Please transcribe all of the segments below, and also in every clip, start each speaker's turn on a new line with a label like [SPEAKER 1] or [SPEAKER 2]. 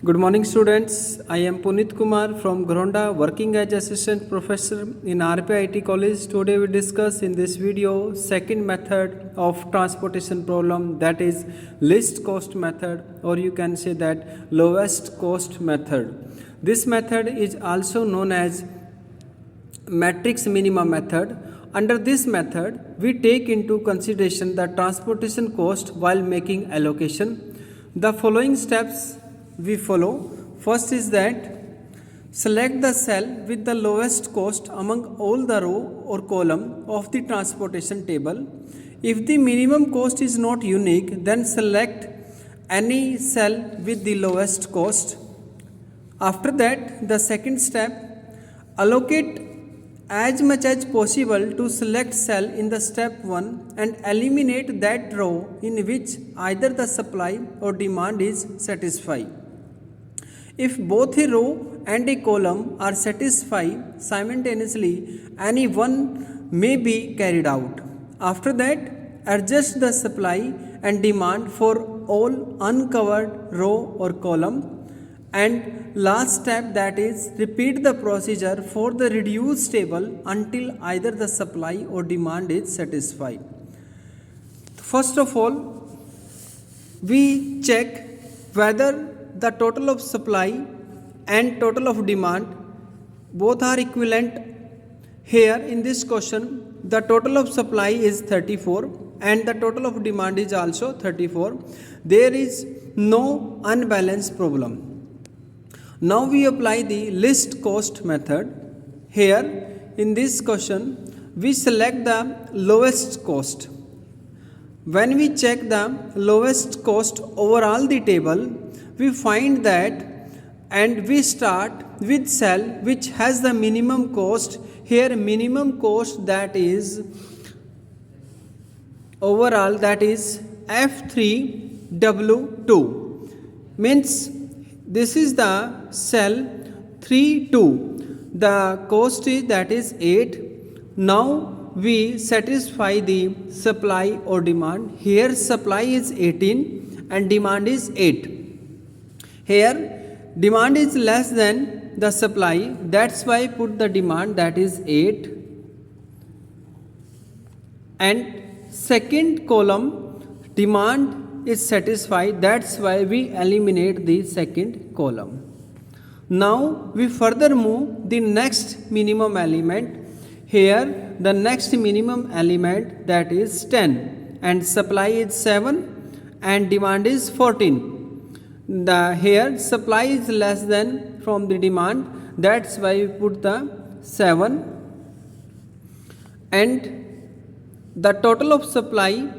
[SPEAKER 1] Good morning, students. I am Punit Kumar from Gronda, working as assistant professor in RPIT College. Today we discuss in this video second method of transportation problem, that is least cost method, or you can say that lowest cost method. This method is also known as matrix minima method. Under this method, we take into consideration the transportation cost while making allocation. The following steps we follow. First is that select the cell with the lowest cost among all the row or column of the transportation table. If the minimum cost is not unique, then select any cell with the lowest cost. After that, the second step, allocate as much as possible to select cell in the step 1 and eliminate that row in which either the supply or demand is satisfied. If both a row and a column are satisfied simultaneously, any one may be carried out. After that, adjust the supply and demand for all uncovered row or column. And last step, that is repeat the procedure for the reduced table until either the supply or demand is satisfied. First of all, we check whether the total of supply and total of demand both are equivalent. Here in this question, the total of supply is 34 and the total of demand is also 34. There is no unbalanced problem. Now we apply the least cost method. Here in this question, we select the lowest cost. When we check the lowest cost over all the table, we find that, and we start with cell which has the minimum cost. Here minimum cost, that is overall, that is F3W2, means this is the cell 32. The cost is, that is 8. Now we satisfy the supply or demand. Here supply is 18 and demand is 8. Here demand is less than the supply, that's why put the demand, that is 8. And second column, demand is satisfied, that's why we eliminate the second column. Now we further move the next minimum element. Here the next minimum element, that is 10, and supply is 7 and demand is 14. Here supply is less than from the demand, that's why we put the 7. And the total of supply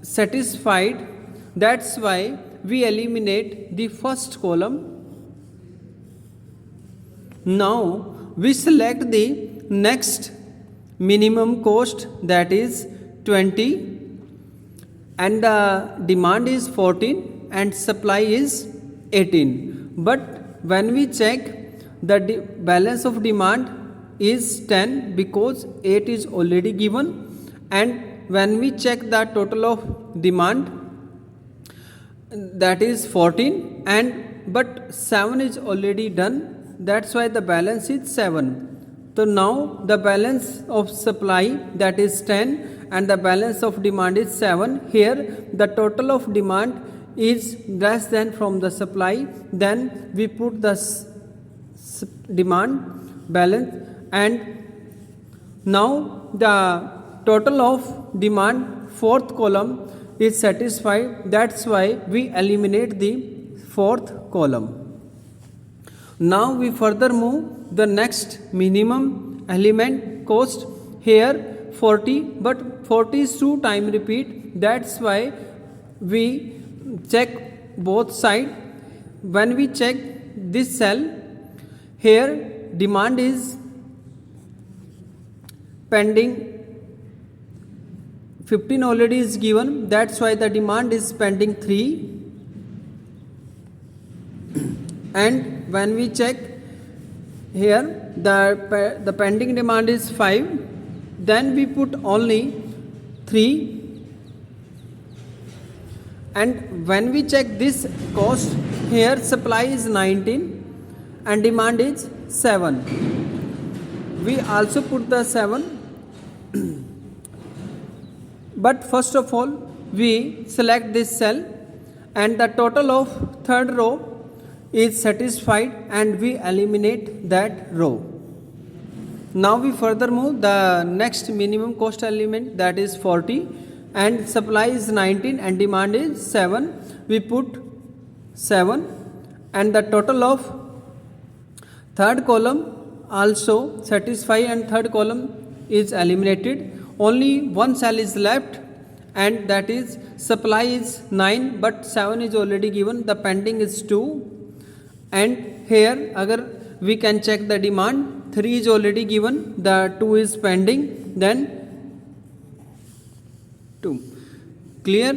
[SPEAKER 1] satisfied, that's why we eliminate the first column. Now we select the next minimum cost, that is 20, and the demand is 14 and supply is 18. But when we check, the balance of demand is 10 because 8 is already given, and when we check the total of demand, that is 14, and but 7 is already done, that's why the balance is 7. So now the balance of supply, that is 10, and the balance of demand is 7. Here the total of demand is less than from the supply, then we put the demand balance, and now the total of demand, fourth column, is satisfied, that's why we eliminate the fourth column. Now we further move the next minimum element cost. Here 40, but 40 is 2 time repeat, that's why we check both side. When we check this cell, here demand is pending, 15 already is given, that's why the demand is pending 3. And when we check here, the pending demand is 5, then we put only 3. And when we check this cost, here supply is 19 and demand is 7. We also put the 7, but first of all we select this cell and the total of third row is satisfied and we eliminate that row. Now we further move the next minimum cost element, that is 40, and supply is 19 and demand is 7. We put 7 and the total of third column also satisfy and third column is eliminated. Only one cell is left and that is supply is 9 but 7 is already given, the pending is 2. And here agar we can check the demand, 3 is already given, the 2 is pending, then 2. Clear?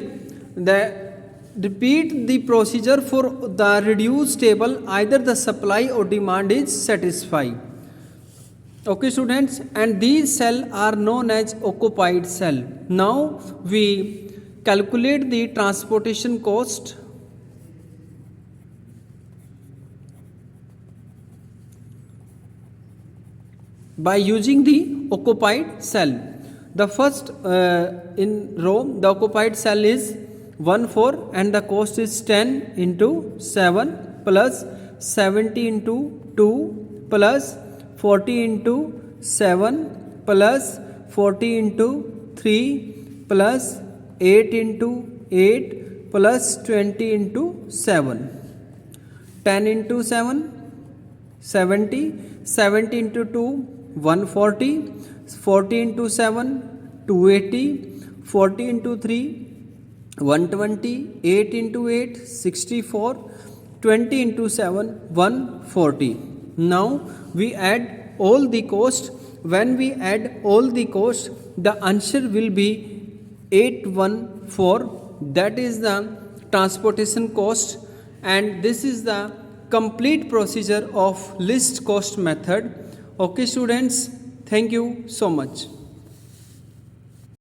[SPEAKER 1] Repeat the procedure for the reduced table, either the supply or demand is satisfied. Okay students, and these cells are known as occupied cell. Now we calculate the transportation cost by using the occupied cell. The first in row, the occupied cell is 1 4 and the cost is 10 into 7 plus 70 into 2 plus 40 into 7 plus 40 into 3 plus 8 into 8 plus 20 into 7. 10 into 7, 70, 70 into 2, 140, 40 into 7, 280, 40 into 3, 120, 8 into 8, 64, 20 into 7, 140. Now we add all the cost. When we add all the cost, the answer will be 814. That is the transportation cost, and this is the complete procedure of least cost method. Okay students, thank you so much.